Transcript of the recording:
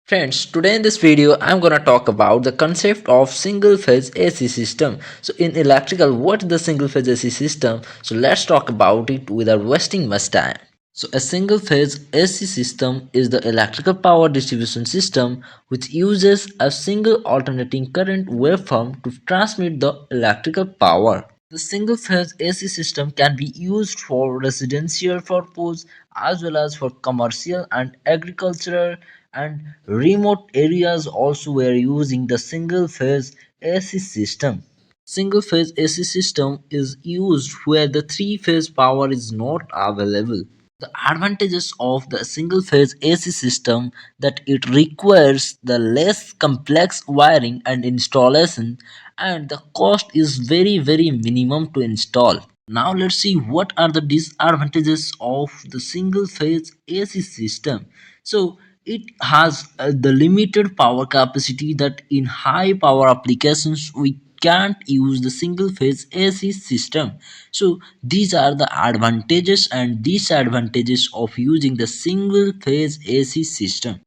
Friends, today in this video I'm gonna talk about the concept of single phase AC system. So in electrical, what is the single phase AC system? So let's talk about it without wasting much time. So a single phase AC system is the electrical power distribution system which uses a single alternating current waveform to transmit the electrical power. The single phase AC system can be used for residential purpose as well as for commercial and agricultural and remote areas also were using the single phase AC system. Single phase AC system is used where the three phase power is not available. The advantages of the single phase AC system that it requires the less complex wiring and installation, and the cost is very minimum to install. Now let's see what are the disadvantages of the single phase AC system. So it has the limited power capacity that in high power applications we can't use the single phase AC system. So these are the advantages and disadvantages of using the single phase AC system.